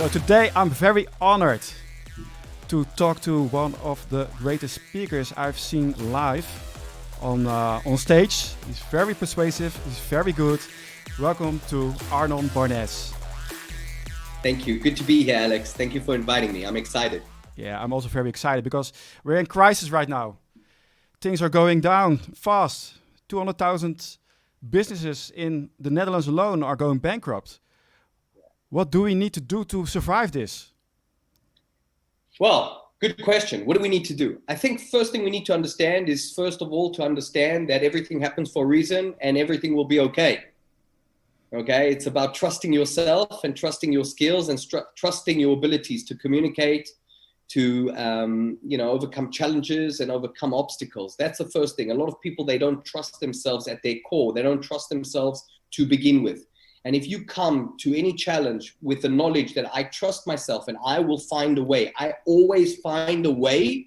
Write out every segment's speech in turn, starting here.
So today I'm very honored to talk to one of the greatest speakers I've seen live on stage. He's very persuasive, he's very good. Welcome to Arnon Barnes. Thank you. Good to be here, Alex. Thank you for inviting me. I'm excited. Yeah, I'm also very excited because we're in crisis right now. Things are going down fast. 200,000 businesses in the Netherlands alone are going bankrupt. What do we need to do to survive this? Well, good question. What do we need to do? I think first thing we need to understand is, first of all, to understand that everything happens for a reason and everything will be okay. Okay, it's about trusting yourself and trusting your skills and trusting your abilities to communicate, to overcome challenges and overcome obstacles. That's the first thing. A lot of people, they don't trust themselves at their core. They don't trust themselves to begin with. And if you come to any challenge with the knowledge that I trust myself and I will find a way, I always find a way,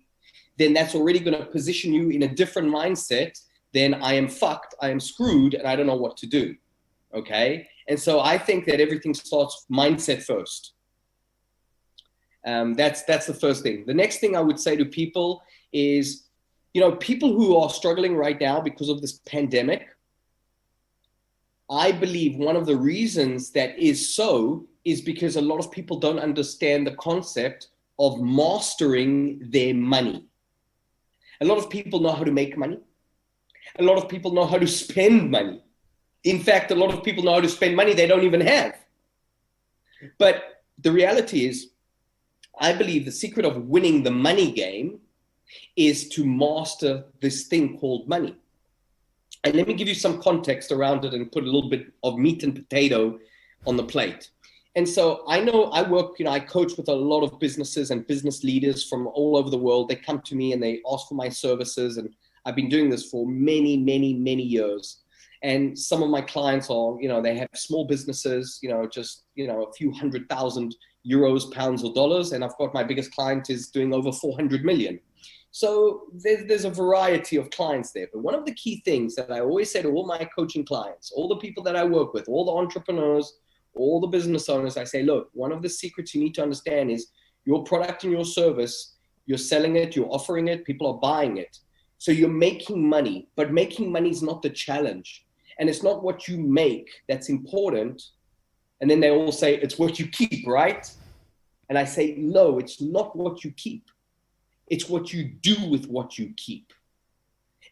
then that's already going to position you in a different mindset than I am fucked, I am screwed, and I don't know what to do. Okay? And so I think that everything starts mindset first. That's the first thing. The next thing I would say to people is, people who are struggling right now because of this pandemic, I believe one of the reasons that is because a lot of people don't understand the concept of mastering their money. A lot of people know how to make money. A lot of people know how to spend money. In fact, a lot of people know how to spend money they don't even have. But the reality is, I believe the secret of winning the money game is to master this thing called money. And let me give you some context around it and put a little bit of meat and potato on the plate. And so I know I work, I coach with a lot of businesses and business leaders from all over the world. They come to me and they ask for my services. And I've been doing this for many, many, many years. And some of my clients are, they have small businesses, just, a few €100,000, pounds or dollars. And I've got my biggest client is doing over 400 million. So there's a variety of clients there. But one of the key things that I always say to all my coaching clients, all the people that I work with, all the entrepreneurs, all the business owners, I say, look, one of the secrets you need to understand is your product and your service, you're selling it, you're offering it, people are buying it. So you're making money, but making money is not the challenge. And it's not what you make that's important. And then they all say, it's what you keep, right? And I say, no, it's not what you keep. It's what you do with what you keep.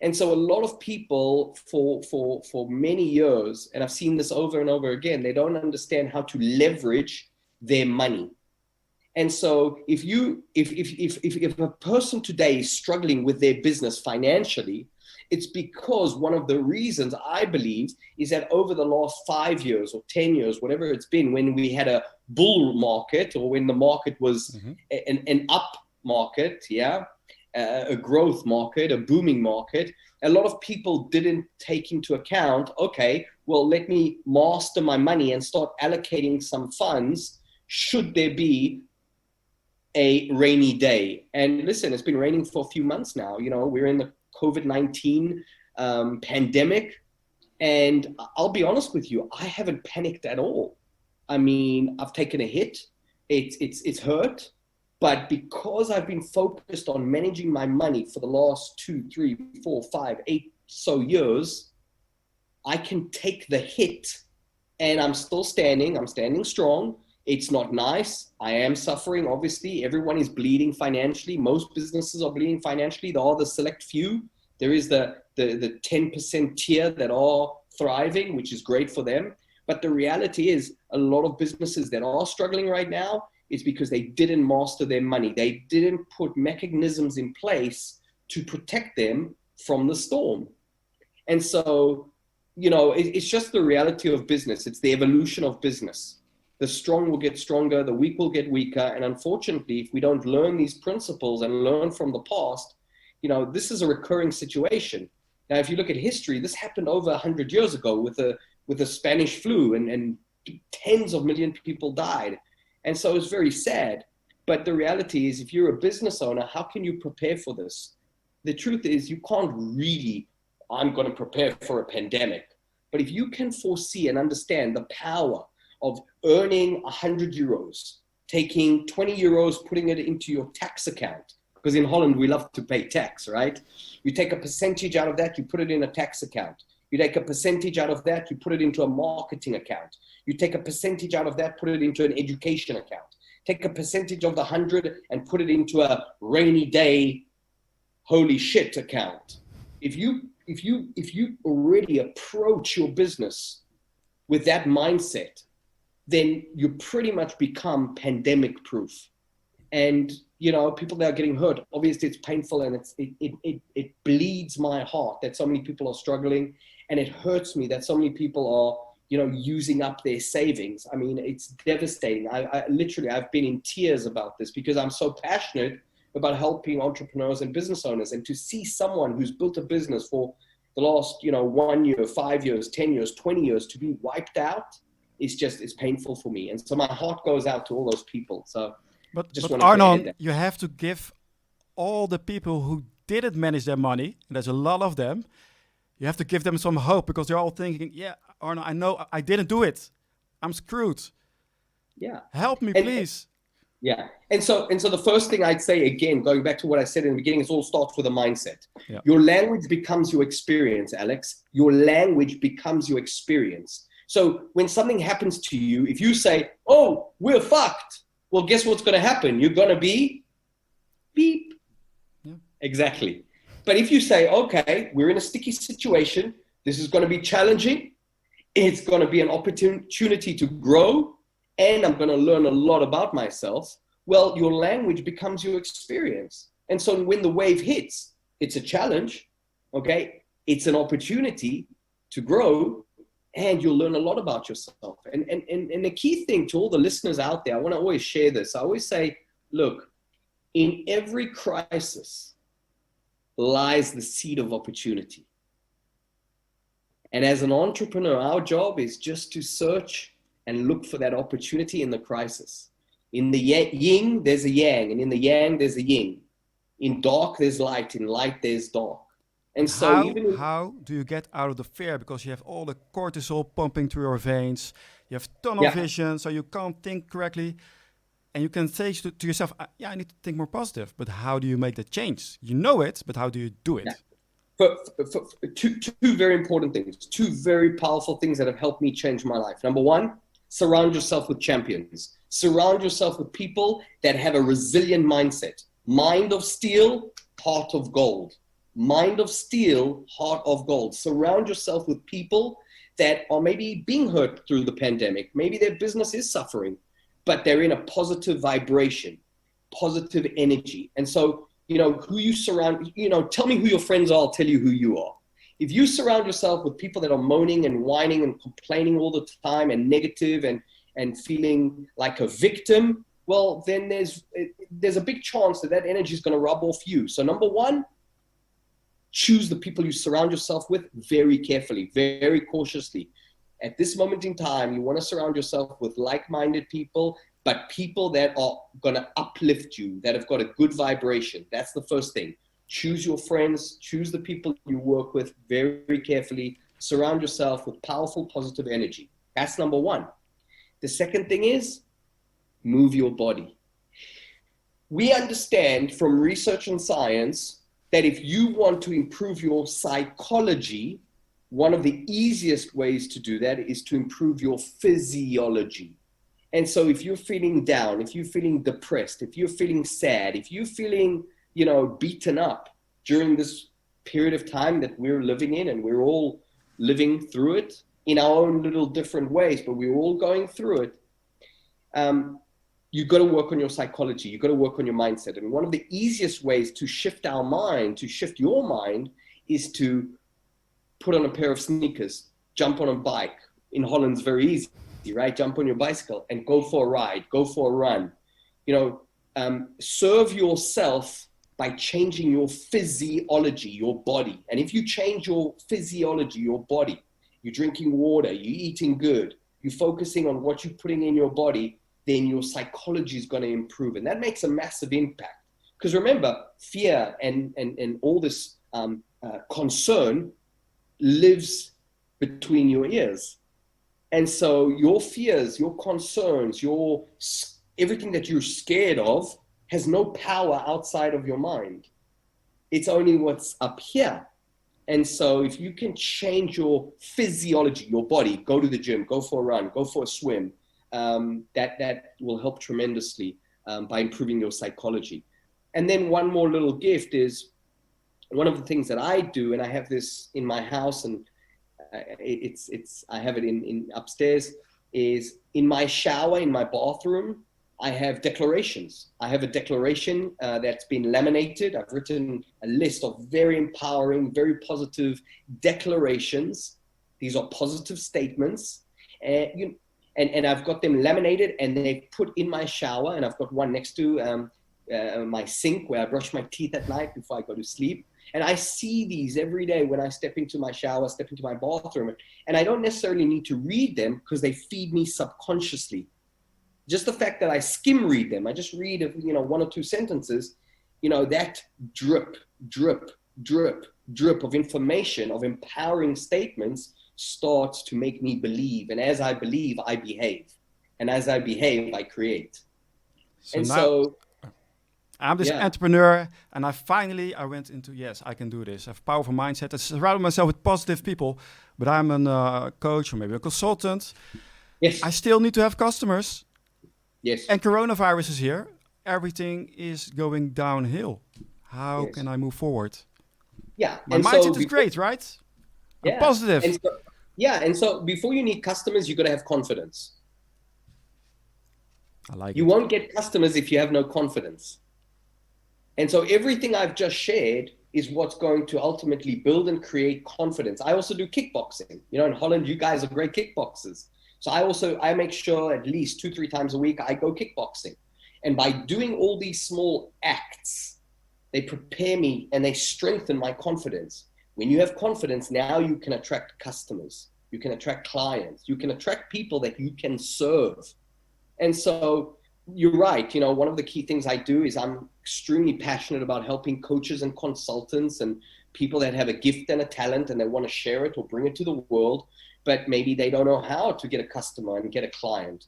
And so a lot of people for many years, and I've seen this over and over again, they don't understand how to leverage their money. And so if a person today is struggling with their business financially, it's because one of the reasons I believe is that over the last 5 years or 10 years, whatever it's been, when we had a bull market or when the market was an up market, a growth market, a booming market, a lot of people didn't take into account, okay, well, let me master my money and start allocating some funds should there be a rainy day. And listen, it's been raining for a few months now. We're in the COVID-19 pandemic, and I'll be honest with you, I haven't panicked at all. I mean, I've taken a hit. It's hurt. But because I've been focused on managing my money for the last 2, 3, 4, 5, 8 so years, I can take the hit and I'm still standing. I'm standing strong. It's not nice. I am suffering, obviously. Everyone is bleeding financially. Most businesses are bleeding financially. There are the select few. There is the 10% tier that are thriving, which is great for them. But the reality is a lot of businesses that are struggling right now, it's because they didn't master their money. They didn't put mechanisms in place to protect them from the storm. And so, it's just the reality of business. It's the evolution of business. The strong will get stronger, the weak will get weaker. And unfortunately, if we don't learn these principles and learn from the past, this is a recurring situation. Now, if you look at history, this happened over 100 years ago with the Spanish flu and tens of millions of people died. And so it's very sad. But the reality is, if you're a business owner, how can you prepare for this? The truth is, you can't really, I'm going to prepare for a pandemic. But if you can foresee and understand the power of earning €100 taking 20 euros, putting it into your tax account. Because in Holland, we love to pay tax, right? You take a percentage out of that, you put it in a tax account. You take a percentage out of that, you put it into a marketing account. You take a percentage out of that, put it into an education account. Take a percentage of the 100 and put it into a rainy day, holy shit account. If you already approach your business with that mindset, then you pretty much become pandemic proof. And people that are getting hurt, obviously it's painful, and it bleeds my heart that so many people are struggling, and it hurts me that so many people are using up their savings. I mean, it's devastating. I literally, I've been in tears about this because I'm so passionate about helping entrepreneurs and business owners, and to see someone who's built a business for the last 1 year, 5 years, 10 years, 20 years to be wiped out, it's painful for me. And so my heart goes out to all those people. So But Arnon, you have to give all the people who didn't manage their money, and there's a lot of them, you have to give them some hope, because they're all thinking, yeah, Arnon, I know I didn't do it. I'm screwed. Yeah. Help me, please. Yeah. And so the first thing I'd say, again, going back to what I said in the beginning, it all starts with a mindset. Yeah. Your language becomes your experience, Alex. Your language becomes your experience. So when something happens to you, if you say, oh, we're fucked, well, guess what's going to happen? You're going to be beep. Yeah. Exactly. But if you say, okay, we're in a sticky situation, this is going to be challenging, it's going to be an opportunity to grow, and I'm going to learn a lot about myself, well, your language becomes your experience. And so when the wave hits, it's a challenge, okay? It's an opportunity to grow, and you'll learn a lot about yourself. And the key thing to all the listeners out there, I want to always share this. I always say, look, in every crisis lies the seed of opportunity. And as an entrepreneur, our job is just to search and look for that opportunity in the crisis. In the yin, there's a yang, and in the yang, there's a yin. In dark, there's light. In light, there's dark. And so how do you get out of the fear? Because you have all the cortisol pumping through your veins. You have tunnel vision, so you can't think correctly. And you can say to yourself, yeah, I need to think more positive. But how do you make the change? You know it, but how do you do it? Yeah. Two very important things, two very powerful things that have helped me change my life. Number one, surround yourself with champions. Surround yourself with people that have a resilient mindset. Mind of steel, heart of gold. Mind of steel, heart of gold. Surround yourself with people that are maybe being hurt through the pandemic. Maybe their business is suffering, but they're in a positive vibration, positive energy. And so, who you surround, tell me who your friends are, I'll tell you who you are. If you surround yourself with people that are moaning and whining and complaining all the time and negative and feeling like a victim, well, then there's a big chance that energy is going to rub off you. So number one, choose the people you surround yourself with very carefully, very cautiously. At this moment in time, you want to surround yourself with like-minded people, but people that are going to uplift you, that have got a good vibration. That's the first thing. Choose your friends, choose the people you work with very carefully. Surround yourself with powerful, positive energy. That's number one. The second thing is move your body. We understand from research and science that if you want to improve your psychology, one of the easiest ways to do that is to improve your physiology. And so if you're feeling down, if you're feeling depressed, if you're feeling sad, if you're feeling, beaten up during this period of time that we're living in, and we're all living through it in our own little different ways, but we're all going through it, you've got to work on your psychology. You've got to work on your mindset. And one of the easiest ways to shift our mind, to shift your mind, is to put on a pair of sneakers, jump on a bike. In Holland, it's very easy, right? Jump on your bicycle and go for a ride, go for a run. Serve yourself by changing your physiology, your body. And if you change your physiology, your body, you're drinking water, you're eating good, you're focusing on what you're putting in your body, then your psychology is going to improve. And that makes a massive impact. Because remember, fear and all this concern lives between your ears. And so your fears, your concerns, your everything that you're scared of has no power outside of your mind. It's only what's up here. And so if you can change your physiology, your body, go to the gym, go for a run, go for a swim, that will help tremendously by improving your psychology. And then one more little gift is one of the things that I do, and I have this in my house, and I have it in upstairs, is in my shower, in my bathroom, I have declarations. I have a declaration that's been laminated. I've written a list of very empowering, very positive declarations. These are positive statements. And I've got them laminated and they put in my shower. And I've got one next to my sink where I brush my teeth at night before I go to sleep. And I see these every day when I step into my shower, step into my bathroom. And I don't necessarily need to read them because they feed me subconsciously. Just the fact that I skim read them, I just read, one or two sentences, that drip, drip, drip, drip of information, of empowering statements starts to make me believe. And as I believe, I behave. And as I behave, I create. So I'm this entrepreneur, and I went into, yes, I can do this. I have a powerful mindset. I surround myself with positive people, but I'm a coach or maybe a consultant. Yes. I still need to have customers. Yes. And coronavirus is here. Everything is going downhill. How can I move forward? Yeah. My mindset is great, right? Yeah. I'm positive. And so before you need customers, you got to have confidence. I like You won't get customers if you have no confidence. And so everything I've just shared is what's going to ultimately build and create confidence. I also do kickboxing. In Holland, you guys are great kickboxers. So I make sure at least 2-3 times a week I go kickboxing. And by doing all these small acts, they prepare me and they strengthen my confidence. When you have confidence, now you can attract customers. You can attract clients. You can attract people that you can serve. And so you're right. One of the key things I do is I'm extremely passionate about helping coaches and consultants and people that have a gift and a talent and they want to share it or bring it to the world, but maybe they don't know how to get a customer and get a client.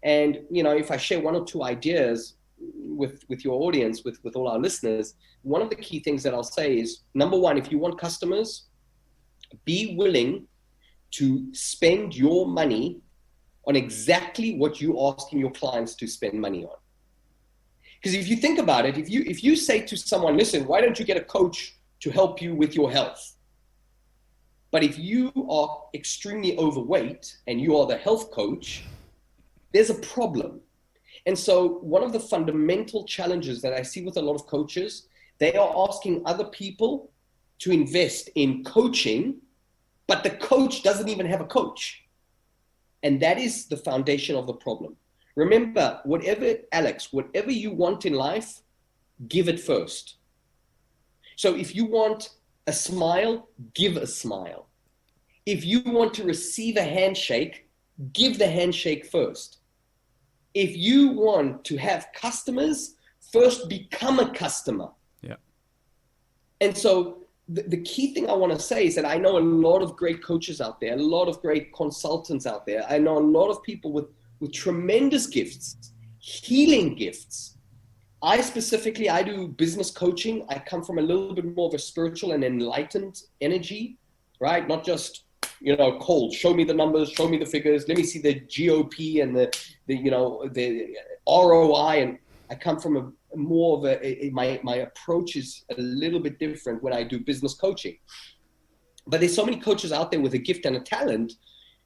And, if I share one or two ideas with your audience, with all our listeners, one of the key things that I'll say is, number one, if you want customers, be willing to spend your money on exactly what you're asking your clients to spend money on. Because if you think about it, if you say to someone, listen, why don't you get a coach to help you with your health? But if you are extremely overweight and you are the health coach, there's a problem. And so one of the fundamental challenges that I see with a lot of coaches, they are asking other people to invest in coaching, but the coach doesn't even have a coach. And that is the foundation of the problem. Remember, whatever you want in life, give it first. So if you want a smile, give a smile. If you want to receive a handshake, give the handshake first. If you want to have customers, first become a customer. Yeah. And so the key thing I want to say is that I know a lot of great coaches out there, a lot of great consultants out there. I know a lot of people with tremendous gifts, healing gifts. I do business coaching. I come from a little bit more of a spiritual and enlightened energy, right? Not just, cold. Show me the numbers, show me the figures. Let me see the GOP and the ROI. And I come from my approach is a little bit different when I do business coaching. But there's so many coaches out there with a gift and a talent,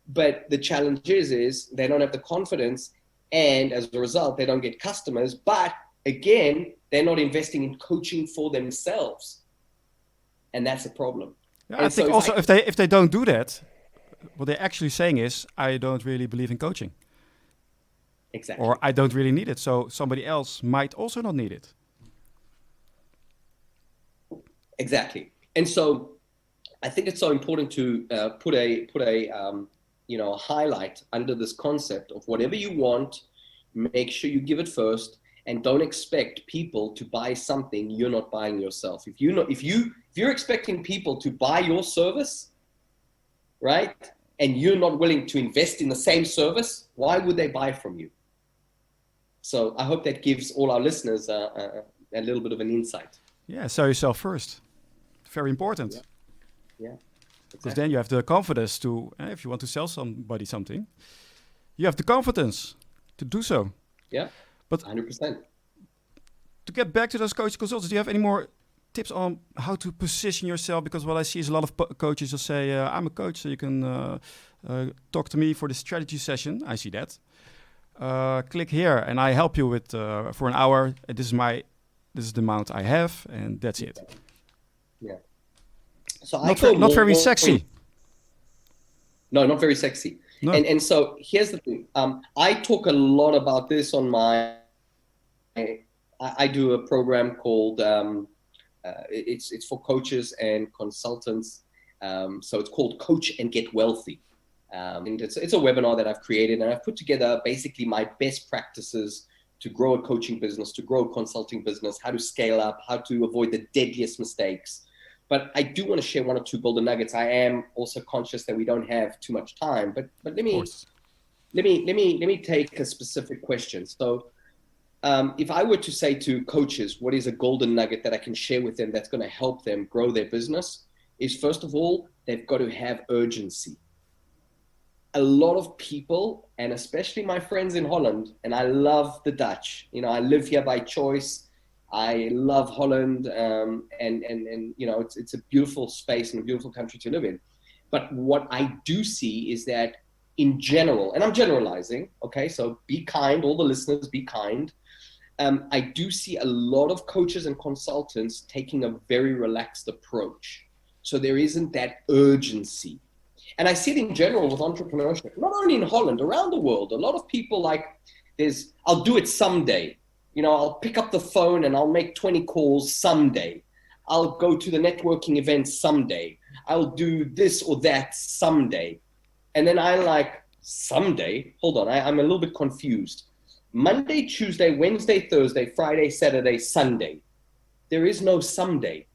but the challenge is they don't have the confidence, and as a result, they don't get customers. But again, they're not investing in coaching for themselves, and that's a problem. Yeah, I think also if they don't do that, what they're actually saying is, I don't really believe in coaching. Exactly. Or I don't really need it, so somebody else might also not need it. Exactly. And so I think it's so important to put a highlight under this concept of whatever you want, make sure you give it first, and don't expect people to buy something you're not buying yourself. If you're expecting people to buy your service, right, and you're not willing to invest in the same service, why would they buy from you? So I hope that gives all our listeners a little bit of an insight. Yeah, sell yourself first. Very important. Yeah. Because then you have the confidence to, if you want to sell somebody something, you have the confidence to do so. Yeah, but 100%. To get back to those coaching consultants, do you have any more tips on how to position yourself? Because what I see is a lot of coaches will say, I'm a coach, so you can talk to me for the strategy session. I see that. Click here and I help you with for an hour. This is the amount I have, and that's it. Yeah. So not very sexy. No, not very sexy. No. And so here's the thing. I talk a lot about this on I do a program called it's for coaches and consultants. So it's called Coach and Get Wealthy. And it's a webinar that I've created, and I've put together basically my best practices to grow a coaching business, to grow a consulting business, how to scale up, how to avoid the deadliest mistakes. But I do want to share one or two golden nuggets. I am also conscious that we don't have too much time, but let me take a specific question. So if I were to say to coaches, what is a golden nugget that I can share with them that's going to help them grow their business, is first of all, they've got to have urgency. A lot of people, and especially my friends in Holland, and I love the Dutch, I live here by choice. I love Holland, and it's a beautiful space and a beautiful country to live in. But what I do see is that in general, and I'm generalizing, okay, so be kind, all the listeners, be kind. I do see a lot of coaches and consultants taking a very relaxed approach. So there isn't that urgency. And I see it in general with entrepreneurship, not only in Holland, around the world. A lot of people I'll do it someday. I'll pick up the phone and I'll make 20 calls someday. I'll go to the networking event someday. I'll do this or that someday. And then someday, hold on, I'm a little bit confused. Monday, Tuesday, Wednesday, Thursday, Friday, Saturday, Sunday. There is no someday.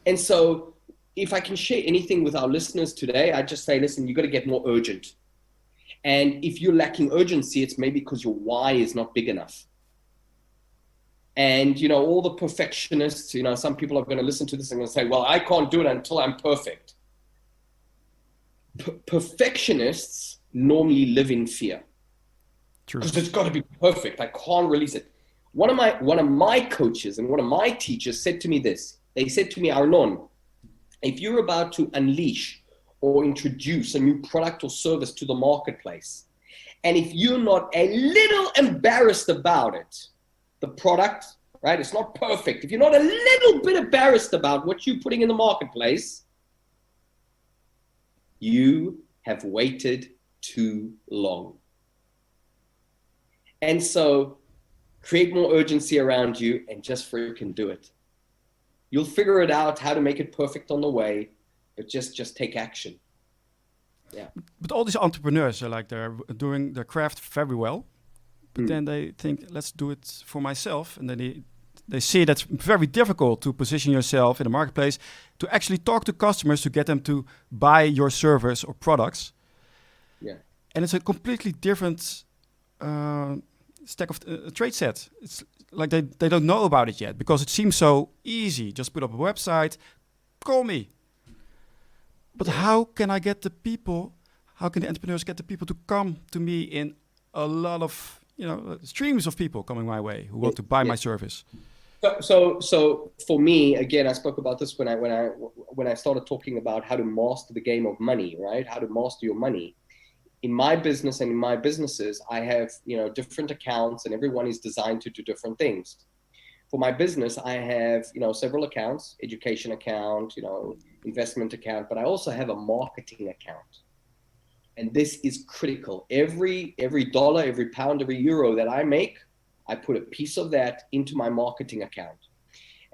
And so if I can share anything with our listeners today, I just say, listen, you got to get more urgent. And if you're lacking urgency, it's maybe because your why is not big enough. And, all the perfectionists, some people are going to listen to this and going to say, well, I can't do it until I'm perfect. Perfectionists normally live in fear. True. Because it's got to be perfect. I can't release it. One of my coaches and one of my teachers said to me this. They said to me, Arnon, if you're about to unleash or introduce a new product or service to the marketplace, and if you're not a little embarrassed about it, the product, right? It's not perfect. If you're not a little bit embarrassed about what you're putting in the marketplace, you have waited too long. And so create more urgency around you and just freaking do it. You'll figure it out how to make it perfect on the way, but just take action. Yeah. But all these entrepreneurs are they're doing their craft very well, but then they think, let's do it for myself. And then they see that's very difficult to position yourself in the marketplace, to actually talk to customers to get them to buy your service or products. Yeah. And it's a completely different stack of trade set. It's like they don't know about it yet because it seems so easy. Just put up a website, call me. But how can I get the people, how can the entrepreneurs get the people to come to me in a lot of, streams of people coming my way who want to buy my service? So for me, again, I spoke about this when I started talking about how to master the game of money, right? How to master your money. In my business and in my businesses, I have, different accounts, and everyone is designed to do different things. For my business, I have, several accounts, education account, investment account, but I also have a marketing account. And this is critical. Every dollar, every pound, every euro that I make, I put a piece of that into my marketing account.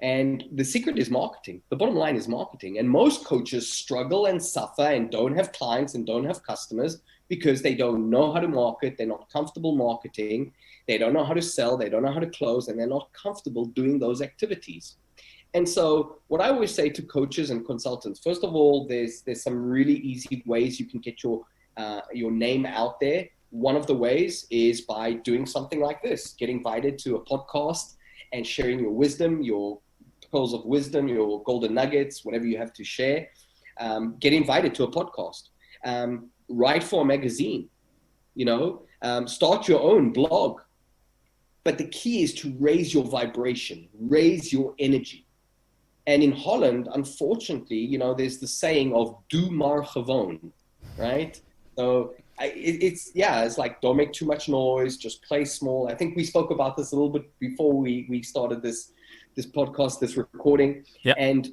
And the secret is marketing. The bottom line is marketing. And most coaches struggle and suffer and don't have clients and don't have customers because they don't know how to market. They're not comfortable marketing. They don't know how to sell. They don't know how to close, and they're not comfortable doing those activities. And so what I always say to coaches and consultants, first of all, there's some really easy ways you can get your name out there one of the ways is by doing something like this, get invited to a podcast and sharing your wisdom, your pearls of wisdom, your golden nuggets, whatever you have to share. Get invited to a podcast. Write for a magazine, start your own blog. But the key is to raise your vibration, raise your energy. And in Holland, unfortunately, there's the saying of doe maar gewoon, right? So it's like, don't make too much noise, just play small. I think we spoke about this a little bit before we started this podcast, this recording. Yeah. And,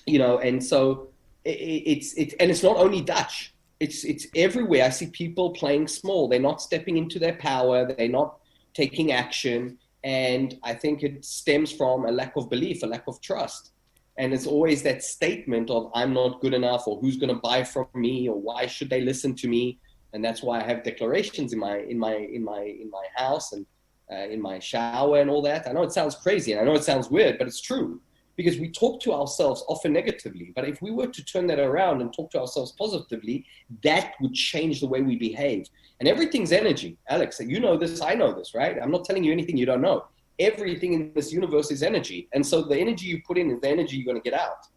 and so it's not only Dutch, it's everywhere. I see people playing small. They're not stepping into their power. They're not taking action. And I think it stems from a lack of belief, a lack of trust. And it's always that statement of I'm not good enough, or who's going to buy from me, or why should they listen to me? And that's why I have declarations in my house and in my shower and all that. I know it sounds crazy and I know it sounds weird, but it's true, because we talk to ourselves often negatively. But if we were to turn that around and talk to ourselves positively, that would change the way we behave. And everything's energy. Alex, you know this, I know this, right? I'm not telling you anything you don't know. Everything in this universe is energy. And so the energy you put in is the energy you're going to get out.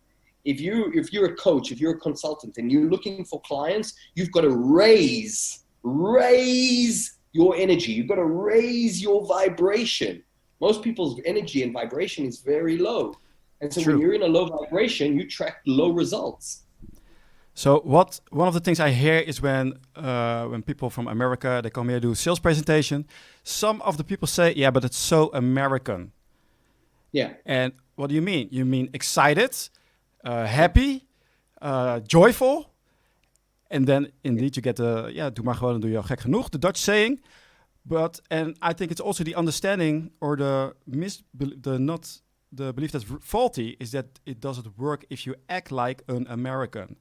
If you're a coach, if you're a consultant and you're looking for clients, you've got to raise your energy. You've got to raise your vibration. Most people's energy and vibration is very low. And so when you're in a low vibration, you track low results. So one of the things I hear is when people from America, they come here to do sales presentation, some of the people say, yeah, but it's so American. Yeah. And what do you mean? You mean excited, happy, joyful. And then indeed you get doe maar gewoon, dan doe je al gek genoeg, the Dutch saying. And I think it's also the understanding or the belief that's faulty is that it doesn't work if you act like an American.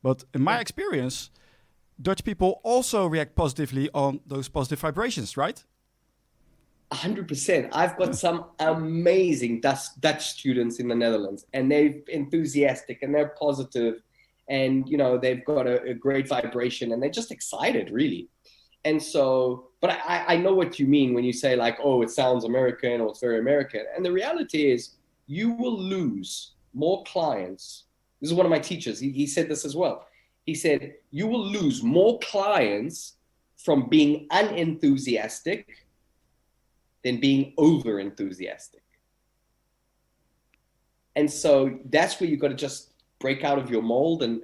But in my experience, Dutch people also react positively on those positive vibrations, right? 100%. I've got some amazing Dutch students in the Netherlands, and they're enthusiastic and they're positive, and they've got a great vibration, and they're just excited, really. And so, but I know what you mean when you say like, oh, it sounds American or it's very American. And the reality is you will lose more clients. This is one of my teachers. He said this as well. He said, you will lose more clients from being unenthusiastic than being over enthusiastic. And so that's where you've got to just break out of your mold and,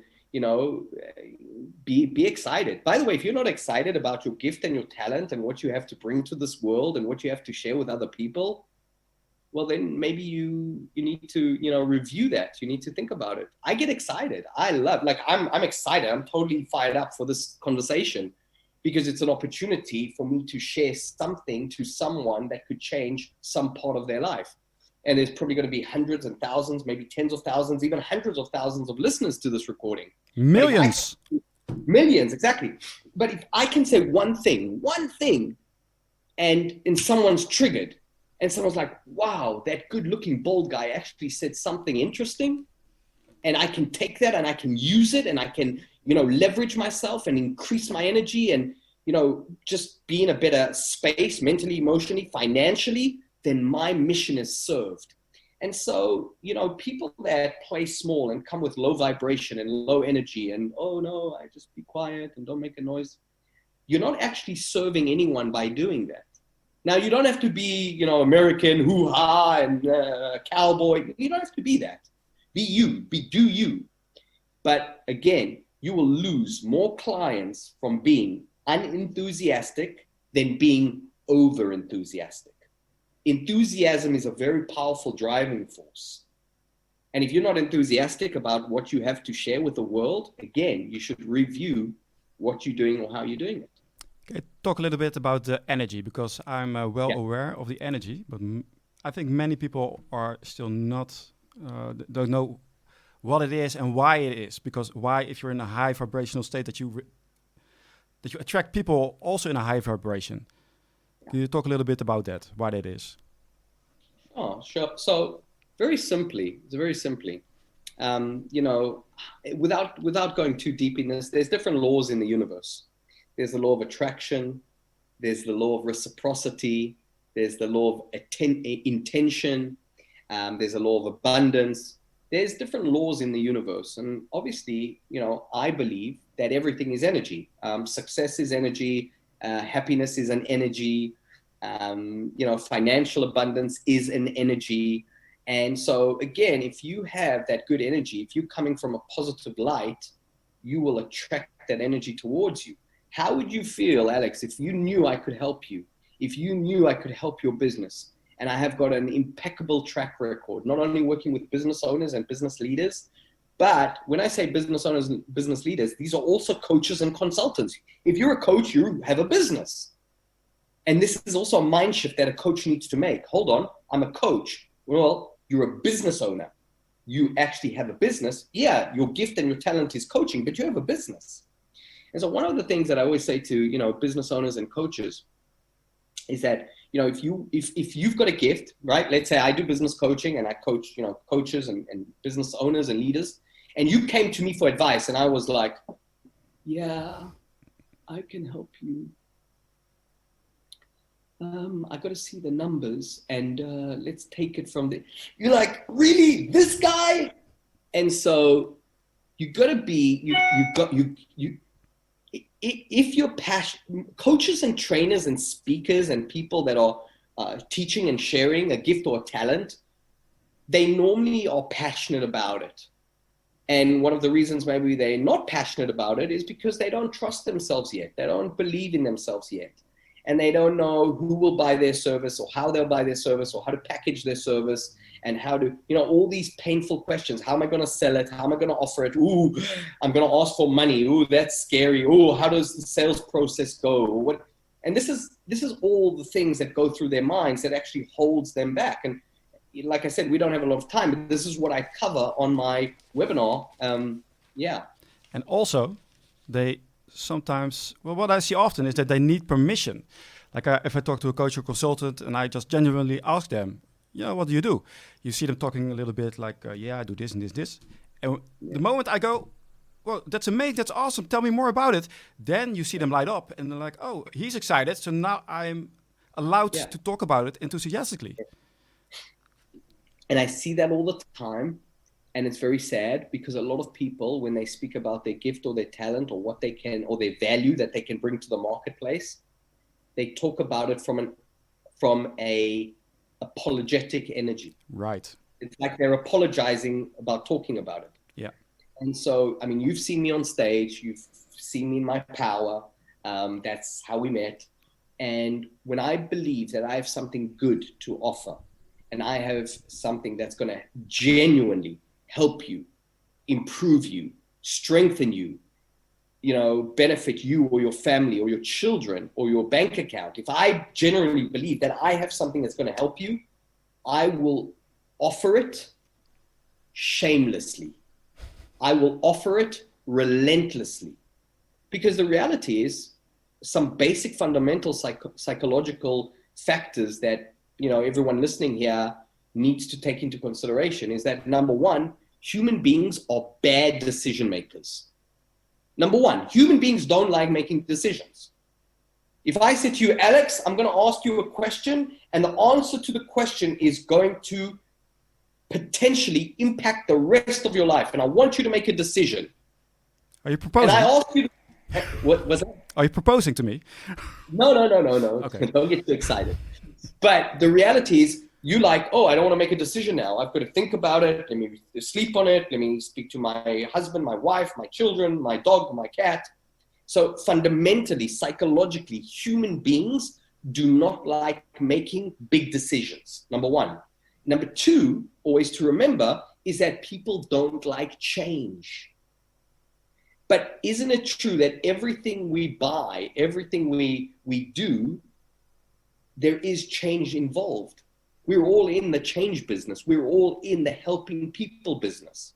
be excited. By the way, if you're not excited about your gift and your talent and what you have to bring to this world and what you have to share with other people, well, then maybe you need to, review that. You need to think about it. I get excited. I'm excited. I'm totally fired up for this conversation because it's an opportunity for me to share something to someone that could change some part of their life. And there's probably going to be hundreds and thousands, maybe tens of thousands, even hundreds of thousands of listeners to this recording. Millions. Millions, exactly. But if I can say one thing, and someone's triggered, and someone's like, wow, that good-looking bald guy actually said something interesting, and I can take that and I can use it and I can, leverage myself and increase my energy and, just be in a better space mentally, emotionally, financially, then my mission is served. And so, people that play small and come with low vibration and low energy and, oh no, I just be quiet and don't make a noise. You're not actually serving anyone by doing that. Now, you don't have to be, American, hoo-ha, and cowboy. You don't have to be that. Be you, do you. But again, you will lose more clients from being unenthusiastic than being over-enthusiastic. Enthusiasm is a very powerful driving force. And if you're not enthusiastic about what you have to share with the world, again, you should review what you're doing or how you're doing it. Okay, talk a little bit about the energy, because I'm aware of the energy, but I think many people are still not, don't know what it is and why it is. Because why, if you're in a high vibrational state, that you attract people also in a high vibration. Can you talk a little bit about that, why that is? Oh, sure. So very simply, without going too deep in this, there's different laws in the universe. There's the law of attraction. There's the law of reciprocity. There's the law of intention. There's a law of abundance. There's different laws in the universe. And obviously, I believe that everything is energy. Success is energy. Happiness is an energy. Financial abundance is an energy. And so again, if you have that good energy, if you're coming from a positive light, you will attract that energy towards you. How would you feel, Alex, if you knew I could help you? If you knew I could help your business? And I have got an impeccable track record, not only working with business owners and business leaders, but when I say business owners and business leaders, these are also coaches and consultants. If you're a coach, you have a business. And this is also a mind shift that a coach needs to make. Hold on, I'm a coach. Well, you're a business owner. You actually have a business. Yeah, your gift and your talent is coaching, but you have a business. And so one of the things that I always say to, business owners and coaches is that, if you've got a gift, right? Let's say I do business coaching and I coach, coaches and business owners and leaders. And you came to me for advice and I was like, yeah, I can help you. I got to see the numbers and let's take it from the, you're like, really, this guy? And so you got to be, if you're passionate, coaches and trainers and speakers and people that are teaching and sharing a gift or a talent, they normally are passionate about it. And one of the reasons maybe they're not passionate about it is because they don't trust themselves yet. They don't believe in themselves yet. And they don't know who will buy their service or how they'll buy their service or how to package their service and how to, all these painful questions. How am I going to sell it? How am I going to offer it? Ooh, I'm going to ask for money. Ooh, that's scary. Ooh, how does the sales process go? What? And this is all the things that go through their minds that actually holds them back. And like I said, we don't have a lot of time, but this is what I cover on my webinar. And also, they sometimes, what I see often is that they need permission. Like if I talk to a coach or consultant and I just genuinely ask them, what do? You see them talking a little bit like, I do this and this. And the moment I go, well, that's amazing, that's awesome, tell me more about it. Then you see them light up and they're like, oh, he's excited. So now I'm allowed to talk about it enthusiastically. And I see that all the time. And it's very sad because a lot of people, when they speak about their gift or their talent or what they can, or their value that they can bring to the marketplace, they talk about it from a apologetic energy. Right. It's like they're apologizing about talking about it. Yeah. And so, you've seen me on stage, you've seen me in my power. That's how we met. And when I believe that I have something good to offer, and I have something that's going to genuinely help you, improve you, strengthen you, benefit you or your family or your children or your bank account. If I genuinely believe that I have something that's going to help you, I will offer it shamelessly. I will offer it relentlessly. Because the reality is some basic fundamental psychological factors that, everyone listening here needs to take into consideration is that, number one, human beings are bad decision makers. Number one, human beings don't like making decisions. If I say to you, Alex, I'm going to ask you a question, and the answer to the question is going to potentially impact the rest of your life, and I want you to make a decision. Are you proposing? And I ask you, what was that? Are you proposing to me? No. Okay. Don't get too excited. But the reality is, you like, oh, I don't want to make a decision now. I've got to think about it. Let me sleep on it. Let me speak to my husband, my wife, my children, my dog, my cat. So fundamentally, psychologically, human beings do not like making big decisions, number one. Number two, always to remember, is that people don't like change. But isn't it true that everything we buy, everything we do, there is change involved? We're all in the change business. We're all in the helping people business.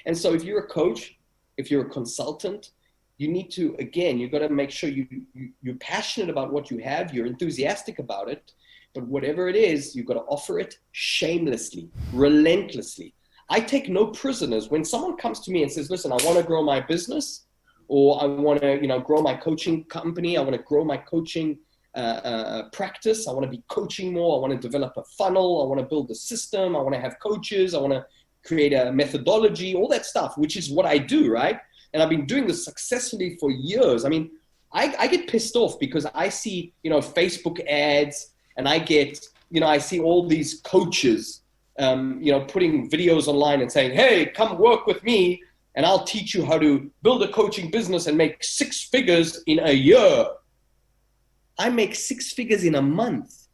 And so if you're a coach, if you're a consultant, you need to, again, you've got to make sure you're passionate about what you have, you're enthusiastic about it, but whatever it is, you've got to offer it shamelessly, relentlessly. I take no prisoners. When someone comes to me and says, listen, I want to grow my business, or I want to, grow my coaching company. I want to grow my coaching practice. I want to be coaching more. I want to develop a funnel. I want to build a system. I want to have coaches. I want to create a methodology, all that stuff, which is what I do, right? And I've been doing this successfully for years. I mean, I get pissed off because I see, Facebook ads, and I get, I see all these coaches, putting videos online and saying, hey, come work with me and I'll teach you how to build a coaching business and make 6 figures in a year. I make 6 figures in a month.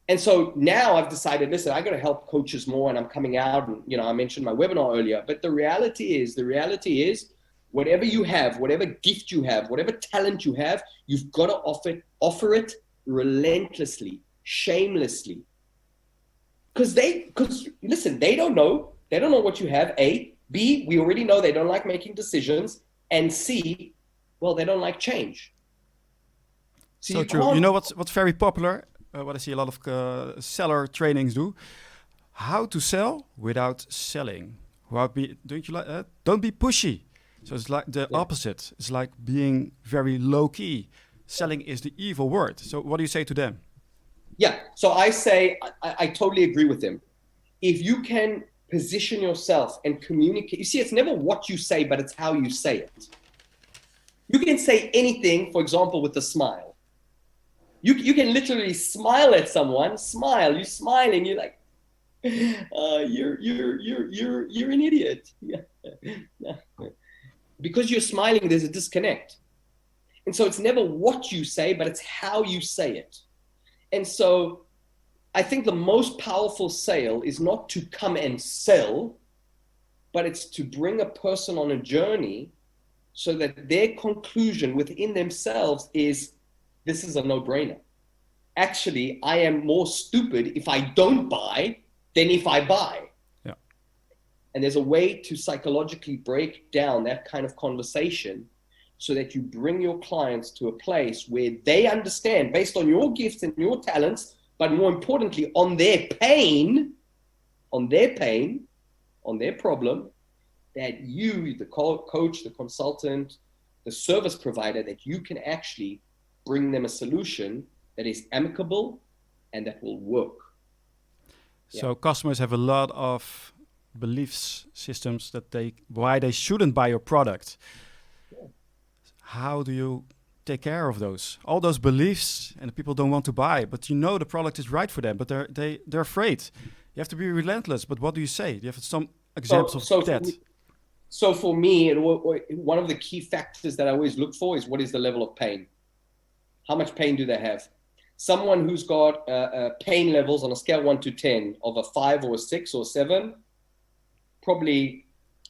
And so now I've decided, listen, I got to help coaches more, and I'm coming out, and, I mentioned my webinar earlier, but the reality is whatever you have, whatever gift you have, whatever talent you have, you've got to offer it relentlessly, shamelessly. Because listen, they don't know what you have. A, B, we already know they don't like making decisions, and C, well, they don't like change. So true. You know what's very popular? What I see a lot of seller trainings do. How to sell without selling. Don't you like that? Don't be pushy. So it's like the opposite. It's like being very low key. Selling is the evil word. So what do you say to them? Yeah. So I say I totally agree with them. If you can position yourself and communicate, you see, it's never what you say, but it's how you say it. You can say anything, for example, with a smile. You can literally smile at someone, you're smiling, you're like, you're an idiot. Yeah. Because you're smiling, there's a disconnect. And so it's never what you say, but it's how you say it. And so I think the most powerful sale is not to come and sell, but it's to bring a person on a journey so that their conclusion within themselves is, this is a no-brainer. Actually, I am more stupid if I don't buy than if I buy. Yeah. And there's a way to psychologically break down that kind of conversation so that you bring your clients to a place where they understand, based on your gifts and your talents, but more importantly, on their pain, on their problem, that you, the coach, the consultant, the service provider, that you can actually bring them a solution that is amicable and that will work. So customers have a lot of belief systems why they shouldn't buy your product. Yeah. How do you take care of those? All those beliefs, and the people don't want to buy, but the product is right for them, but they're afraid. You have to be relentless. But what do you say? Do you have some examples of that? So for me, one of the key factors that I always look for is, what is the level of pain? How much pain do they have? Someone who's got pain levels on a scale 1 to 10 of a 5 or a 6 or 7 probably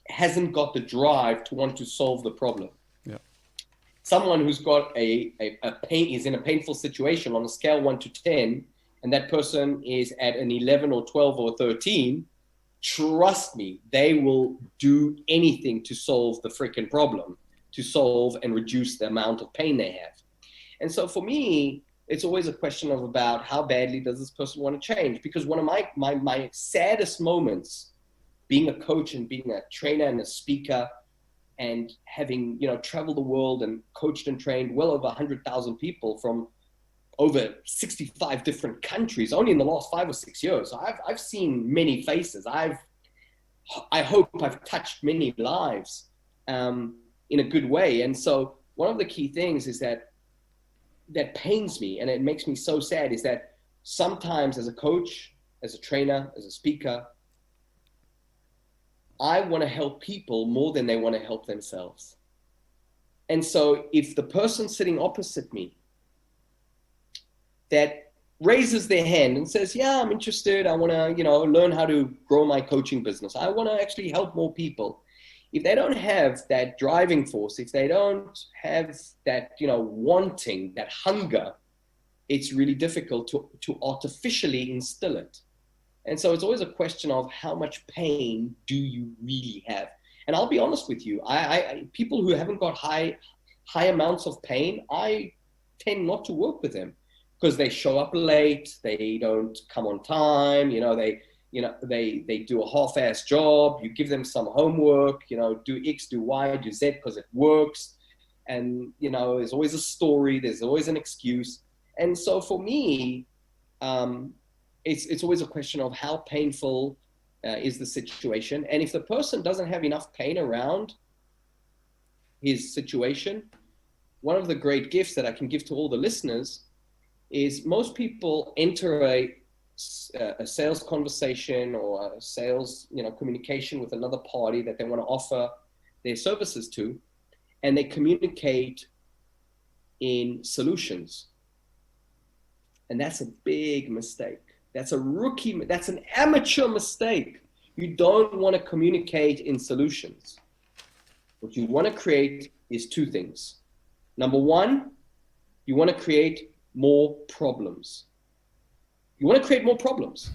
hasn't got the drive to want to solve the problem. Yeah. Someone who's got is in a painful situation on a scale 1 to 10, and that person is at an 11 or 12 or 13, trust me, they will do anything to solve the freaking problem, to solve and reduce the amount of pain they have. And so for me, it's always a question of about how badly does this person want to change? Because one of my saddest moments, being a coach and being a trainer and a speaker, and having traveled the world and coached and trained well over 100,000 people from over 65 different countries, only in the last 5 or 6 years. So I've seen many faces. I hope I've touched many lives in a good way. And so one of the key things is that pains me and it makes me so sad is that sometimes as a coach, as a trainer, as a speaker, I want to help people more than they want to help themselves. And so if the person sitting opposite me that raises their hand and says, yeah, I'm interested, I want to, learn how to grow my coaching business, I want to actually help more people. If they don't have that driving force, if they don't have that, wanting, that hunger, it's really difficult to artificially instill it. And so it's always a question of how much pain do you really have? And I'll be honest with you, people who haven't got high amounts of pain, I tend not to work with them because they show up late, they don't come on time, they do a half-ass job. You give them some homework, do X, do Y, do Z because it works. And, there's always a story. There's always an excuse. And so for me, it's always a question of how painful is the situation. And if the person doesn't have enough pain around his situation, one of the great gifts that I can give to all the listeners is most people enter a sales conversation or a sales, communication with another party that they want to offer their services to, and they communicate in solutions. And that's a big mistake. That's an amateur mistake. You don't want to communicate in solutions. What you want to create is two things. Number one, you want to create more problems. You want to create more problems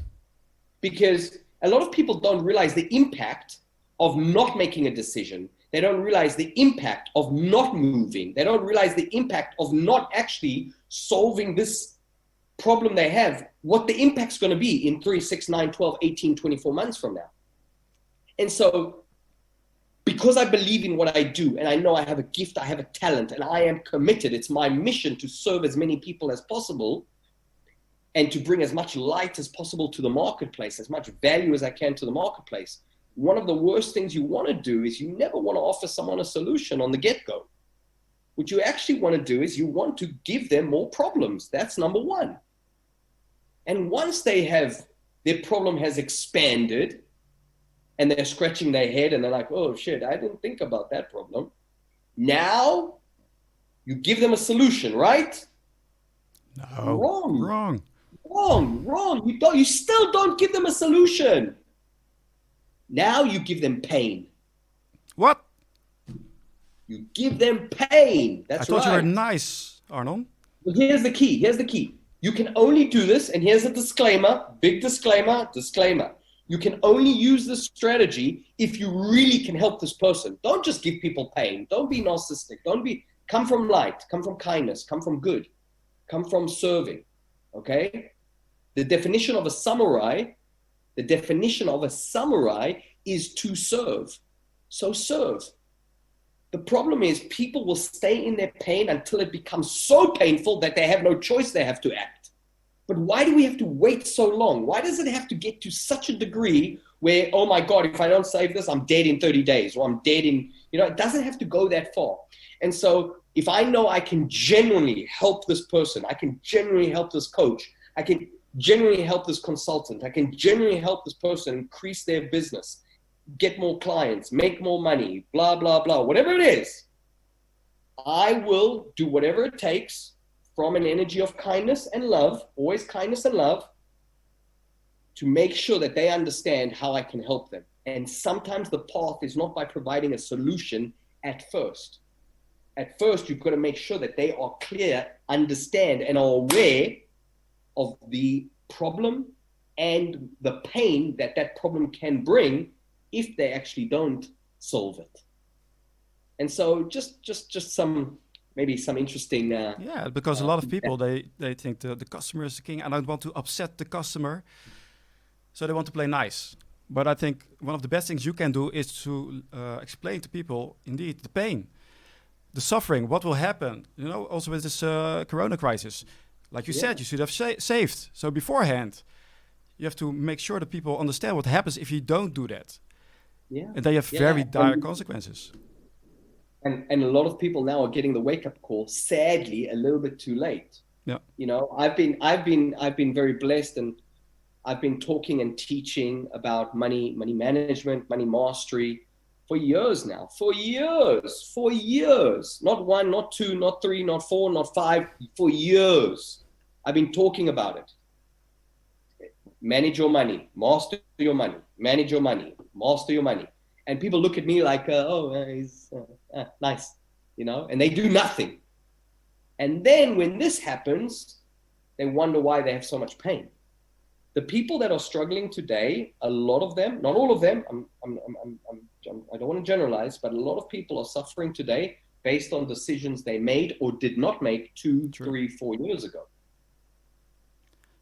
because a lot of people don't realize the impact of not making a decision. They don't realize the impact of not moving. They don't realize the impact of not actually solving this problem they have, what the impact's going to be in 3, 6, 9, 12, 18, 24 months from now. And so because I believe in what I do, and I know I have a gift, I have a talent, and I am committed, it's my mission to serve as many people as possible and to bring as much light as possible to the marketplace, as much value as I can to the marketplace. One of the worst things you want to do is you never want to offer someone a solution on the get-go. What you actually want to do is you want to give them more problems. That's number one. And once their problem has expanded and they're scratching their head and they're like, oh shit, I didn't think about that problem. Now you give them a solution, right? No. Wrong. You still don't give them a solution. Now you give them pain. What? You give them pain. That's right. I thought you were nice, Arnon. Well, here's the key. You can only do this, and here's a disclaimer, big disclaimer. You can only use this strategy if you really can help this person. Don't just give people pain. Don't be narcissistic. Come from light, come from kindness, come from good, come from serving, okay? The definition of a samurai is to serve. So serve. The problem is people will stay in their pain until it becomes so painful that they have no choice, they have to act. But why do we have to wait so long? Why does it have to get to such a degree where, oh my God, if I don't save this, I'm dead in 30 days or I'm dead in, it doesn't have to go that far. And so if I know I can genuinely help this person, I can genuinely help this coach, I can genuinely help this consultant, I can genuinely help this person increase their business, get more clients, make more money, blah, blah, blah, whatever it is, I will do whatever it takes from an energy of kindness and love, always kindness and love, to make sure that they understand how I can help them. And sometimes the path is not by providing a solution at first. At first, you've got to make sure that they are clear, understand, and are aware of the problem and the pain that problem can bring if they actually don't solve it. And so just some, maybe some interesting... yeah, because a lot of people, they think the customer is the king. I don't want to upset the customer. So they want to play nice. But I think one of the best things you can do is to explain to people, indeed, the pain, the suffering, what will happen. Also with this corona crisis. Like you said, you should have saved. So beforehand, you have to make sure that people understand what happens if you don't do that. Yeah. And they have very dire consequences. And a lot of people now are getting the wake-up call, sadly, a little bit too late. Yeah. I've been very blessed, and I've been talking and teaching about money management, money mastery for years now. For years. Not 1, not 2, not 3, not 4, not 5. For years. I've been talking about it. Manage your money, master your money, manage your money, master your money. And people look at me like, he's nice, and they do nothing. And then when this happens, they wonder why they have so much pain. The people that are struggling today, a lot of them, not all of them, I don't want to generalize, but a lot of people are suffering today based on decisions they made or did not make 2, 3, 4 years ago.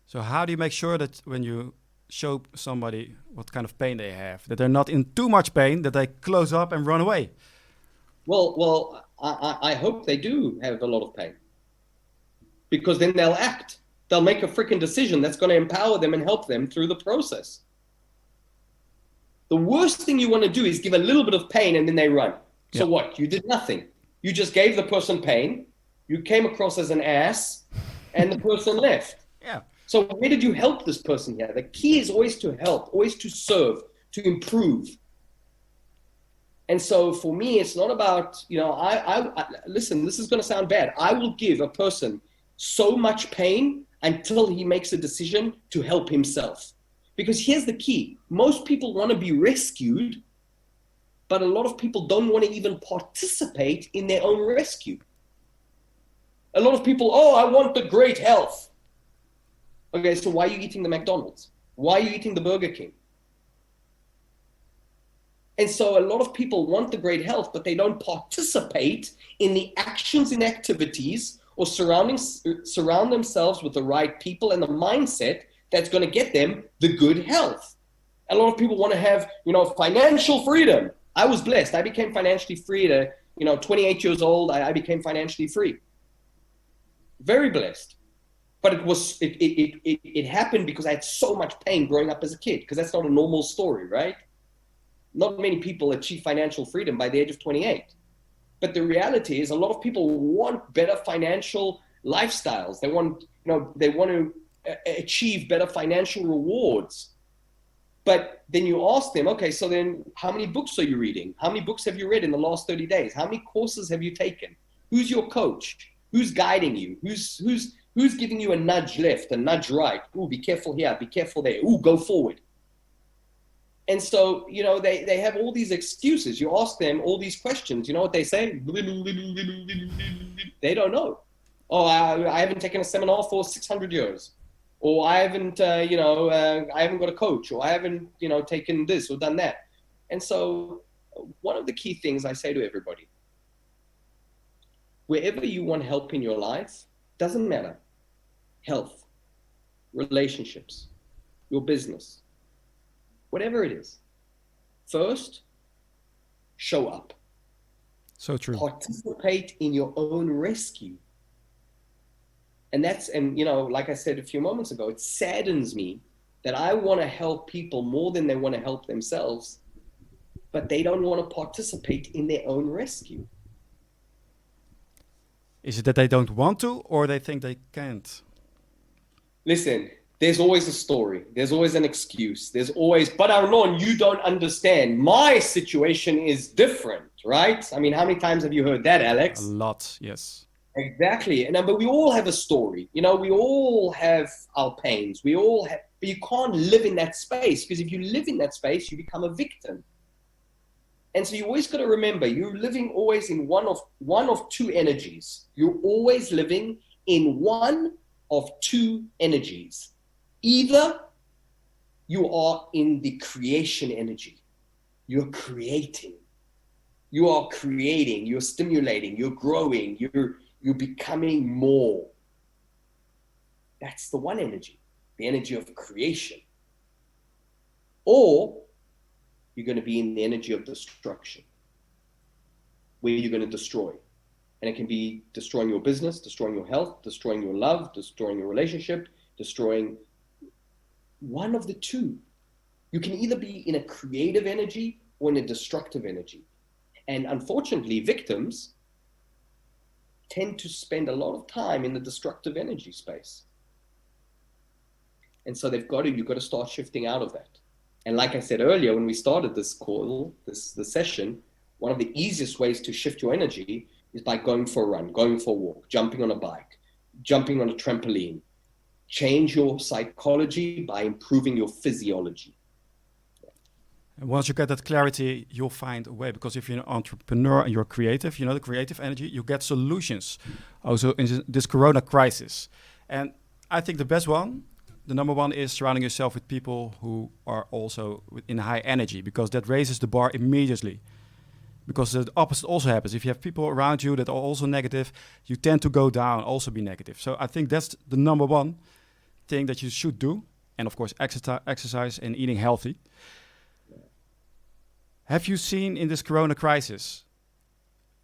So how do you make sure that when you show somebody what kind of pain they have, that they're not in too much pain, that they close up and run away. Well, I hope they do have a lot of pain, because then they'll act. They'll make a freaking decision that's going to empower them and help them through the process. The worst thing you want to do is give a little bit of pain and then they run. So what? You did nothing. You just gave the person pain. You came across as an ass and the person left. Yeah. So where did you help this person here? The key is always to help, always to serve, to improve. And so for me, it's not about, I listen, this is going to sound bad. I will give a person so much pain until he makes a decision to help himself. Because here's the key. Most people want to be rescued, but a lot of people don't want to even participate in their own rescue. A lot of people, I want the great health. Okay, so why are you eating the McDonald's? Why are you eating the Burger King? And so a lot of people want the great health, but they don't participate in the actions and activities or surround themselves with the right people and the mindset that's going to get them the good health. A lot of people want to have, financial freedom. I was blessed. I became financially free at 28 years old. I became financially free. Very blessed. But it happened because I had so much pain growing up as a kid, because that's not a normal story, right? Not many people achieve financial freedom by the age of 28. But the reality is a lot of people want better financial lifestyles. They want to achieve better financial rewards. But then you ask them, okay, so then how many books are you reading? How many books have you read in the last 30 days? How many courses have you taken? Who's your coach? Who's guiding you? Who's giving you a nudge left, a nudge right? Ooh, be careful here, be careful there. Ooh, go forward. And so, they have all these excuses. You ask them all these questions. You know what they say? They don't know. Oh, I haven't taken a seminar for 600 years. Or I haven't, I haven't got a coach. Or I haven't, taken this or done that. And so one of the key things I say to everybody, wherever you want help in your life, doesn't matter. Health, relationships, your business, whatever it is. First, show up. So true. Participate in your own rescue. And like I said a few moments ago, it saddens me that I want to help people more than they want to help themselves, but they don't want to participate in their own rescue. Is it that they don't want to, or they think they can't? Listen, there's always a story. There's always an excuse. But Arnon, you don't understand. My situation is different, right? I mean, how many times have you heard that, Alex? A lot, yes. Exactly. But we all have a story. We all have our pains. But you can't live in that space, because if you live in that space, you become a victim. And so you always got to remember, you're living always in one of two energies. You're always living in one of two energies. Either you are in the creation energy. You're creating. You are creating. You're stimulating. You're growing. You're becoming more. That's the one energy, the energy of creation. Or you're going to be in the energy of destruction, where you're going to destroy. And it can be destroying your business, destroying your health, destroying your love, destroying your relationship, destroying one of the two. You can either be in a creative energy or in a destructive energy. And unfortunately, victims tend to spend a lot of time in the destructive energy space. And so you've got to start shifting out of that. And like I said earlier, when we started this call, this session, one of the easiest ways to shift your energy is by going for a run, going for a walk, jumping on a bike, jumping on a trampoline. Change your psychology by improving your physiology. And once you get that clarity, you'll find a way. Because if you're an entrepreneur and you're creative, the creative energy, you get solutions. Also in this Corona crisis. And I think the number one is surrounding yourself with people who are also in high energy, because that raises the bar immediately. Because the opposite also happens. If you have people around you that are also negative, you tend to go down, also be negative. So I think that's the number one thing that you should do. and of course exercise and eating healthy. Have you seen in this Corona crisis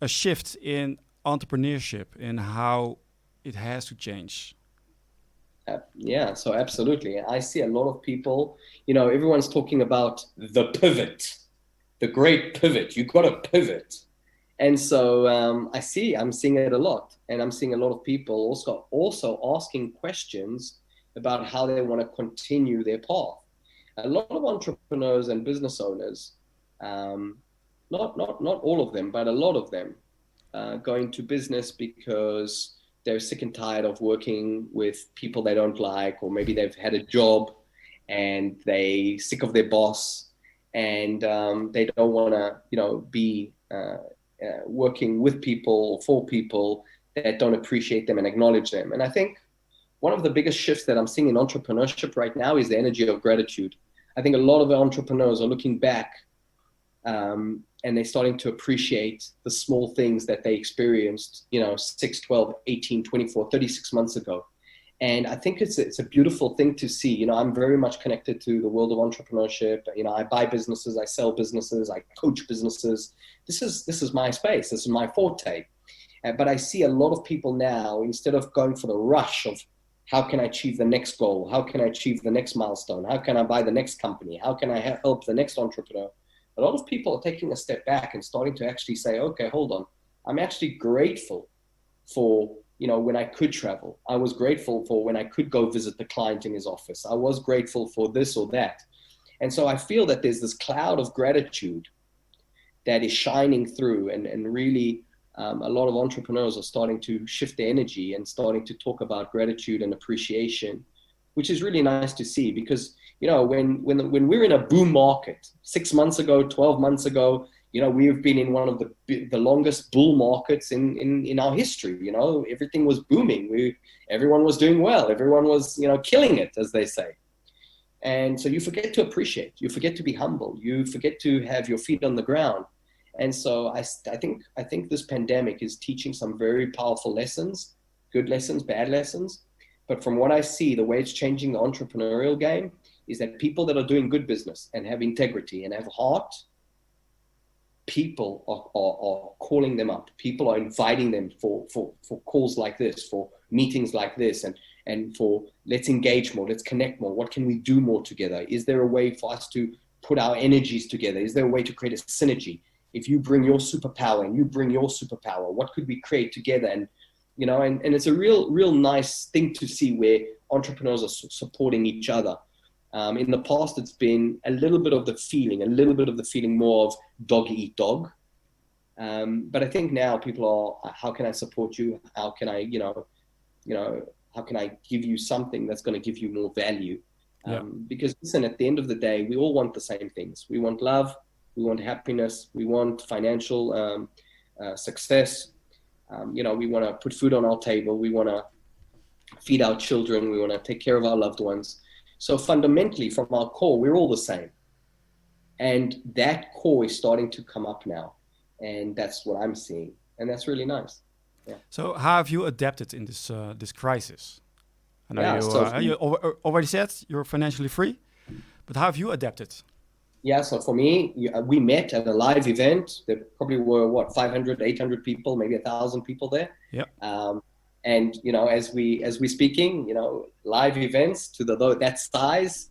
a shift in entrepreneurship in how it has to change? Yeah, so absolutely. I see a lot of people, everyone's talking about the pivot, the great pivot. You got to pivot. And so I'm seeing it a lot. And I'm seeing a lot of people also asking questions about how they want to continue their path. A lot of entrepreneurs and business owners, not all of them, but a lot of them, go into business because they're sick and tired of working with people they don't like, or maybe they've had a job and they sick of their boss, and they don't want to, be working with people or for people that don't appreciate them and acknowledge them. And I think one of the biggest shifts that I'm seeing in entrepreneurship right now is the energy of gratitude. I think a lot of entrepreneurs are looking back and they're starting to appreciate the small things that they experienced, 6, 12, 18, 24, 36 months ago. And I think it's a beautiful thing to see. I'm very much connected to the world of entrepreneurship. I buy businesses, I sell businesses, I coach businesses. This is my space. This is my forte. But I see a lot of people now, instead of going for the rush of how can I achieve the next goal? How can I achieve the next milestone? How can I buy the next company? How can I help the next entrepreneur? A lot of people are taking a step back and starting to actually say, okay, hold on. I'm actually grateful for, when I could travel. I was grateful for when I could go visit the client in his office. I was grateful for this or that. And so I feel that there's this cloud of gratitude that is shining through, and really a lot of entrepreneurs are starting to shift their energy and starting to talk about gratitude and appreciation, which is really nice to see, because when we're in a boom market, 6 months ago, 12 months ago, we've been in one of the longest bull markets in our history. Everything was booming. Everyone was doing well. Everyone was killing it, as they say. And so you forget to appreciate. You forget to be humble. You forget to have your feet on the ground. And so I think this pandemic is teaching some very powerful lessons, good lessons, bad lessons. But from what I see, the way it's changing the entrepreneurial game is that people that are doing good business and have integrity and have heart, people are calling them up. People are inviting them for calls like this, for meetings like this, and for let's engage more, let's connect more. What can we do more together? Is there a way for us to put our energies together? Is there a way to create a synergy? If you bring your superpower and you bring your superpower, what could we create together? And it's a real nice thing to see where entrepreneurs are supporting each other. In the past, it's been a little bit of the feeling more of dog eat dog. But I think now people are, how can I support you? How can I, how can I give you something that's going to give you more value? Because listen, at the end of the day, we all want the same things. We want love, we want happiness, we want financial success. We want to put food on our table. We want to feed our children. We want to take care of our loved ones. So fundamentally, from our core, we're all the same. And that core is starting to come up now. And that's what I'm seeing. And that's really nice. Yeah. So how have you adapted in this crisis? I know you already said you're financially free, but how have you adapted? Yeah, so for me, we met at a live event. There probably were 500, 800 people, maybe 1,000 people there. Yeah. And as we speaking, live events to that size,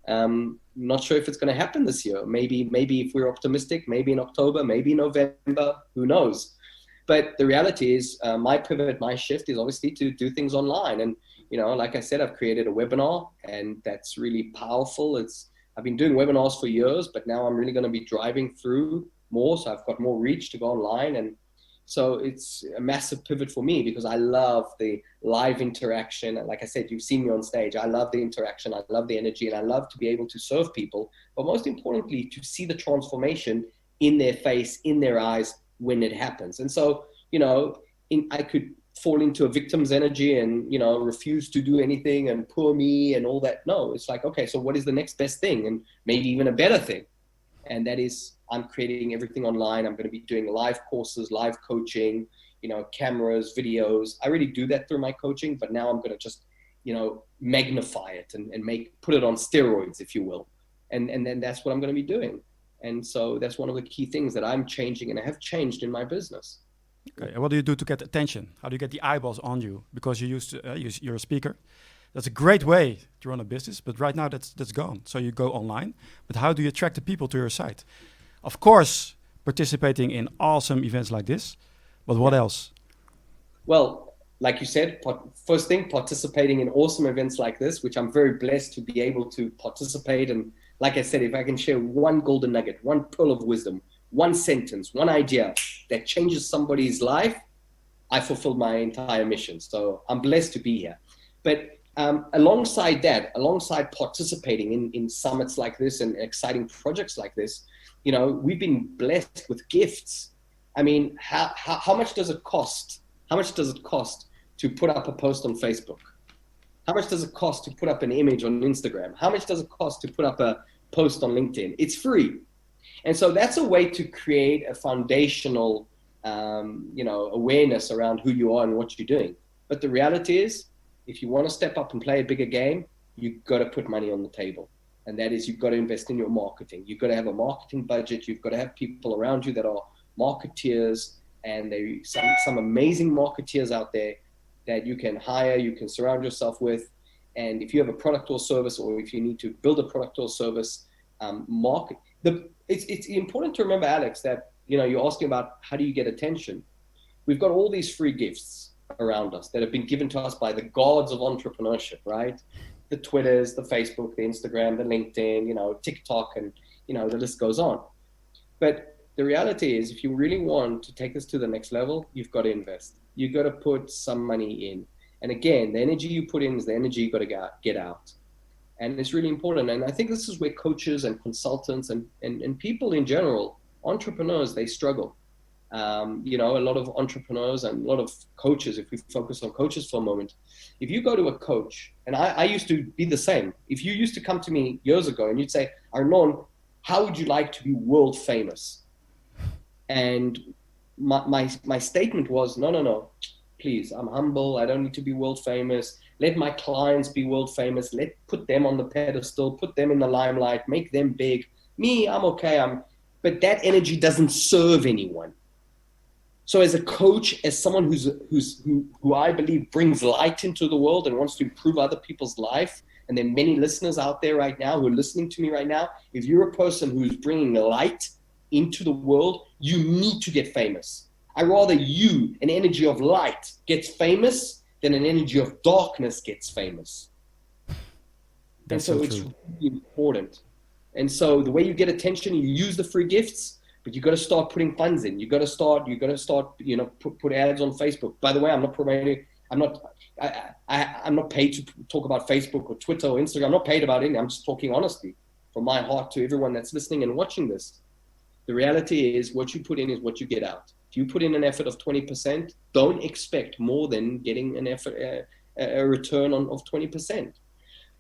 not sure if it's going to happen this year. Maybe if we're optimistic, maybe in October, maybe November, who knows? But the reality is, my pivot, my shift is obviously to do things online. And like I said, I've created a webinar, and that's really powerful. I've been doing webinars for years, but now I'm really going to be driving through more. So I've got more reach to go online. And so it's a massive pivot for me, because I love the live interaction. And like I said, you've seen me on stage. I love the interaction. I love the energy, and I love to be able to serve people. But most importantly, to see the transformation in their face, in their eyes when it happens. And so, I could fall into a victim's energy and, refuse to do anything and poor me and all that. No, it's like, okay, so what is the next best thing? And maybe even a better thing. And that is, I'm creating everything online. I'm going to be doing live courses, live coaching, cameras, videos. I already do that through my coaching, but now I'm going to just magnify it and put it on steroids, if you will. And then that's what I'm going to be doing. And so that's one of the key things that I'm changing and I have changed in my business. Okay. And what do you do to get attention? How do you get the eyeballs on you? Because you're a speaker. That's a great way to run a business, but right now that's gone. So you go online, but how do you attract the people to your site? Of course, participating in awesome events like this, but what else? Well, like you said, first thing, participating in awesome events like this, which I'm very blessed to be able to participate. And like I said, if I can share one golden nugget, one pearl of wisdom, one sentence, one idea that changes somebody's life, I fulfilled my entire mission. So I'm blessed to be here. But alongside participating in summits like this and exciting projects like this, we've been blessed with gifts. I mean, how much does it cost? How much does it cost to put up a post on Facebook? How much does it cost to put up an image on Instagram? How much does it cost to put up a post on LinkedIn? It's free. And so that's a way to create a foundational, awareness around who you are and what you're doing. But the reality is, if you want to step up and play a bigger game, you've got to put money on the table. And that is, you've got to invest in your marketing. You've got to have a marketing budget. You've got to have people around you that are marketeers, and there's some amazing marketeers out there that you can hire, you can surround yourself with. And if you have a product or service, or if you need to build a product or service, market. It's important to remember, Alex, that you're asking about how do you get attention. We've got all these free gifts around us that have been given to us by the gods of entrepreneurship, right? The Twitters, the Facebook, the Instagram, the LinkedIn, TikTok, and the list goes on. But the reality is, if you really want to take this to the next level, you've got to invest. You've got to put some money in. And again, the energy you put in is the energy you've got to get out. And it's really important. And I think this is where coaches and consultants and people in general, entrepreneurs, they struggle. A lot of entrepreneurs and a lot of coaches, if we focus on coaches for a moment, if you go to a coach, and I used to be the same. If you used to come to me years ago and you'd say, Arnon, how would you like to be world famous? And my statement was, no, please, I'm humble. I don't need to be world famous. Let my clients be world famous. Put them on the pedestal, put them in the limelight, make them big. Me, I'm okay. But that energy doesn't serve anyone. So as a coach, as someone who I believe brings light into the world and wants to improve other people's life, and there are many listeners out there right now who are listening to me right now, if you're a person who's bringing light into the world, you need to get famous. I rather you, an energy of light, gets famous than an energy of darkness gets famous. And so it's really important. And so the way you get attention, you use the free gifts, but you got to start putting funds in. You got to start, put ads on Facebook. By the way, I'm not promoting. I'm not paid to talk about Facebook or Twitter or Instagram. I'm not paid about it. I'm just talking honestly from my heart to everyone that's listening and watching this. The reality is, what you put in is what you get out. If you put in an effort of 20%, don't expect more than getting an effort, a return of 20%.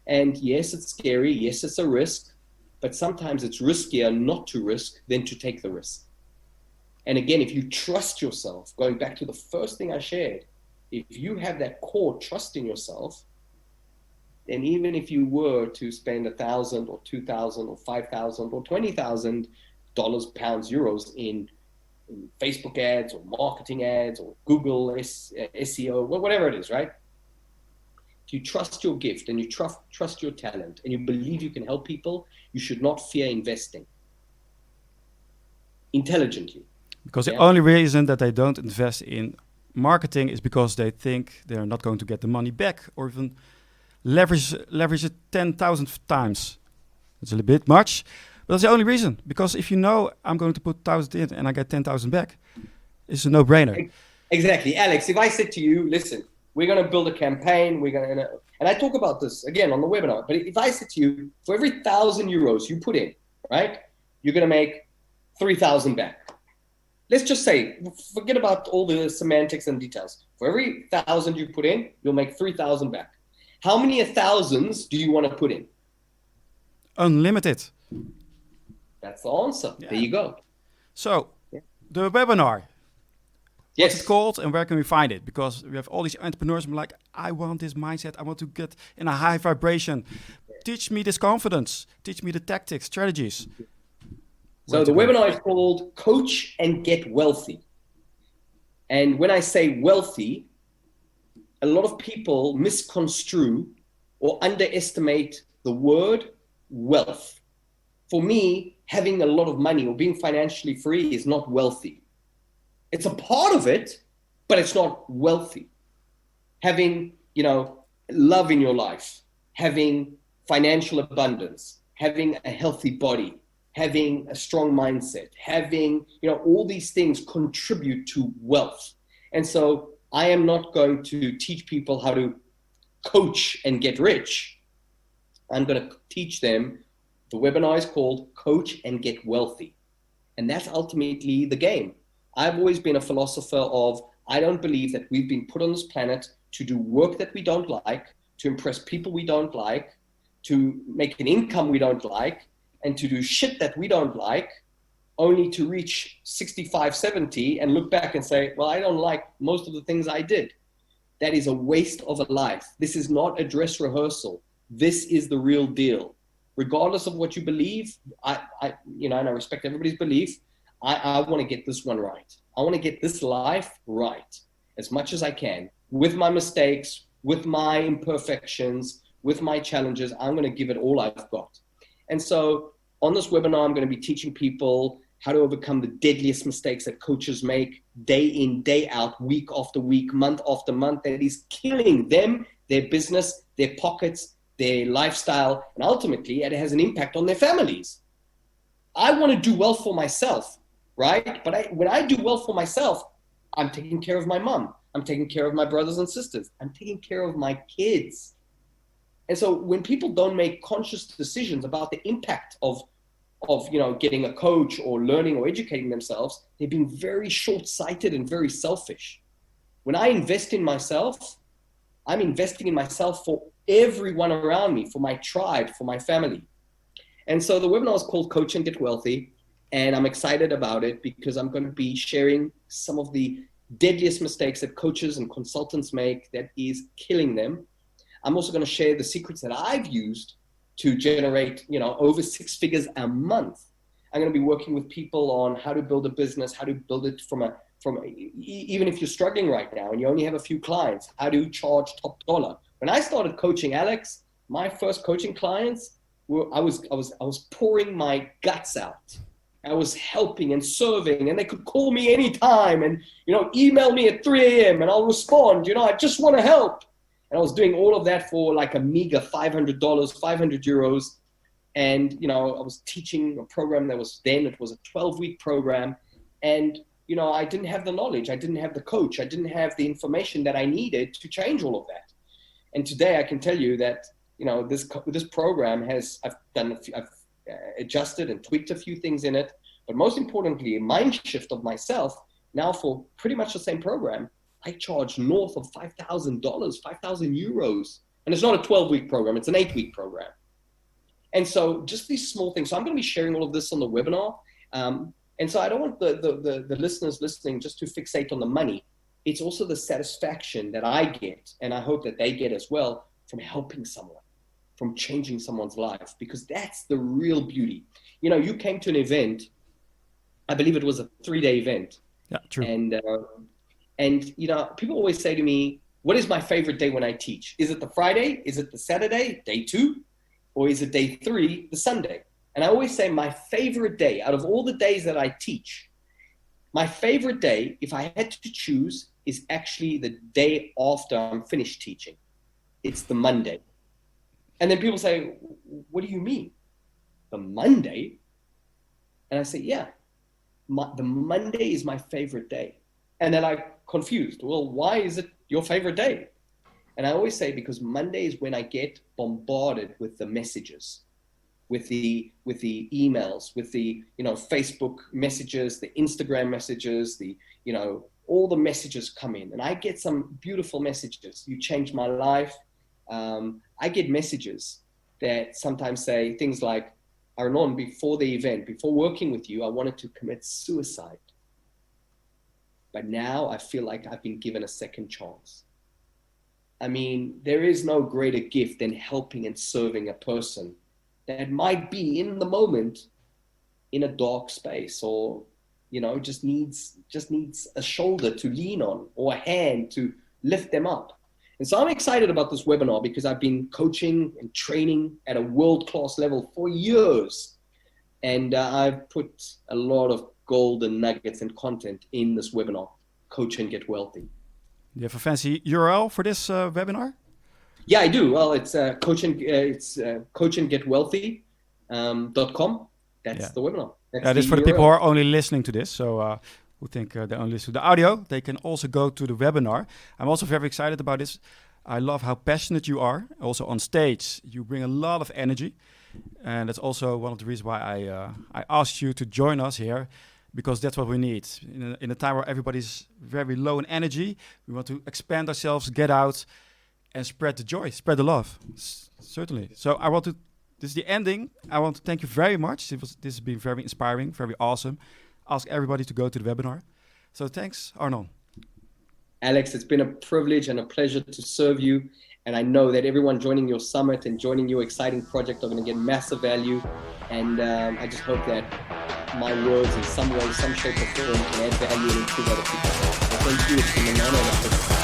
And yes, it's scary. Yes, it's a risk. But sometimes it's riskier not to risk than to take the risk. And again, if you trust yourself, going back to the first thing I shared, if you have that core trust in yourself, then even if you were to spend $1,000 or $2,000 or $5,000 or $20,000, pounds, euros in Facebook ads or marketing ads or Google SEO, whatever it is, right? If you trust your gift and you trust your talent and you believe you can help people, you should not fear investing intelligently. Because the only reason that they don't invest in marketing is because they think they're not going to get the money back, or even leverage it 10,000 times. It's a little bit much, but that's the only reason. Because if you know I'm going to put 1,000 in and I get 10,000 back, it's a no-brainer. Exactly. Alex, if I said to you, listen, we're going to build a campaign, and I talk about this again on the webinar, but if I said to you, for every 1,000 euros you put in, right, you're going to make 3,000 back. Let's just say, forget about all the semantics and details. For every 1,000 you put in, you'll make 3,000 back. How many 1,000s do you want to put in? Unlimited. That's the answer. Yeah. There you go. So, the webinar. What's it Yes. called and where can we find it? Because we have all these entrepreneurs who are like, I want this mindset. I want to get in a high vibration. Teach me this confidence. Teach me the tactics, strategies. So the webinar is called Coach and Get Wealthy. And when I say wealthy, a lot of people misconstrue or underestimate the word wealth. For me, having a lot of money or being financially free is not wealthy. It's a part of it, but it's not wealthy. Having, love in your life, having financial abundance, having a healthy body, having a strong mindset, having, all these things contribute to wealth. And so I am not going to teach people how to coach and get rich. I'm going to teach them. The webinar is called Coach and Get Wealthy. And that's ultimately the game. I've always been a philosopher of, I don't believe that we've been put on this planet to do work that we don't like, to impress people we don't like, to make an income we don't like, and to do shit that we don't like, only to reach 65, 70 and look back and say, well, I don't like most of the things I did. That is a waste of a life. This is not a dress rehearsal. This is the real deal. Regardless of what you believe, and I respect everybody's belief, I want to get this one right. I want to get this life right as much as I can, with my mistakes, with my imperfections, with my challenges. I'm going to give it all I've got. And so on this webinar, I'm going to be teaching people how to overcome the deadliest mistakes that coaches make day in, day out, week after week, month after month, that is killing them, their business, their pockets, their lifestyle, and ultimately it has an impact on their families. I want to do well for myself, right? But when I do well for myself, I'm taking care of my mom. I'm taking care of my brothers and sisters. I'm taking care of my kids. And so when people don't make conscious decisions about the impact of getting a coach or learning or educating themselves, they're being very short-sighted and very selfish. When I invest in myself, I'm investing in myself for everyone around me, for my tribe, for my family. And so the webinar is called Coach and Get Wealthy. And I'm excited about it because I'm going to be sharing some of the deadliest mistakes that coaches and consultants make that is killing them. I'm also going to share the secrets that I've used to generate, over 6 figures a month. I'm going to be working with people on how to build a business, how to build it even if you're struggling right now and you only have a few clients, how to charge top dollar. When I started coaching, Alex, my first coaching clients, I was pouring my guts out. I was helping and serving, and they could call me anytime and, email me at 3 a.m. and I'll respond, I just want to help. And I was doing all of that for like a meager $500, 500 euros. And, I was teaching a program it was a 12-week program. And, I didn't have the knowledge. I didn't have the coach. I didn't have the information that I needed to change all of that. And today I can tell you that, this program I've adjusted and tweaked a few things in it. But most importantly, a mind shift of myself. Now for pretty much the same program, I charge north of $5,000, 5,000 euros. And it's not a 12-week program, it's an 8-week program. And so just these small things. So I'm going to be sharing all of this on the webinar. And so I don't want the listeners listening just to fixate on the money. It's also the satisfaction that I get, and I hope that they get as well, from helping someone, from changing someone's life, because that's the real beauty. You came to an event, I believe it was a 3-day event. Yeah, true. And people always say to me, what is my favorite day when I teach? Is it the Friday? Is it the Saturday, day 2? Or is it day 3, the Sunday? And I always say my favorite day out of all the days that I teach, my favorite day, if I had to choose, is actually the day after I'm finished teaching. It's the Monday. And then people say, what do you mean? The Monday? And I say, yeah, the Monday is my favorite day. And then I'm confused. Well, why is it your favorite day? And I always say, because Monday is when I get bombarded with the messages, with the emails, with the, Facebook messages, the Instagram messages, all the messages come in. And I get some beautiful messages. You changed my life. I get messages that sometimes say things like, Arnon, before the event, before working with you, I wanted to commit suicide. but now I feel like I've been given a second chance. I mean, there is no greater gift than helping and serving a person that might be in the moment in a dark space, or, you know, just needs a shoulder to lean on or a hand to lift them up. And so I'm excited about this webinar because I've been coaching and training at a world-class level for years. And I've put a lot of golden nuggets and content in this webinar, Coach and Get Wealthy. Do you have a fancy URL for this webinar? Yeah, I do. Well, it's coachandgetwealthy.com. That's the webinar. That's this for the people who are only listening to this. So who think they only listen to the audio, they can also go to the webinar. I'm also very excited about this. I love how passionate you are. Also on stage, you bring a lot of energy. And that's also one of the reasons why I asked you to join us here, because that's what we need. In a time where everybody's very low in energy, we want to expand ourselves, get out, and spread the joy, spread the love. Certainly. So this is the ending. I want to thank you very much. This has been very inspiring, very awesome. Ask everybody to go to the webinar. So thanks, Arnon. Alex, it's been a privilege and a pleasure to serve you. And I know that everyone joining your summit and joining your exciting project are going to get massive value. And I just hope that my words in some way, some shape or form can add value and improve other people. So thank you. It's been an honor.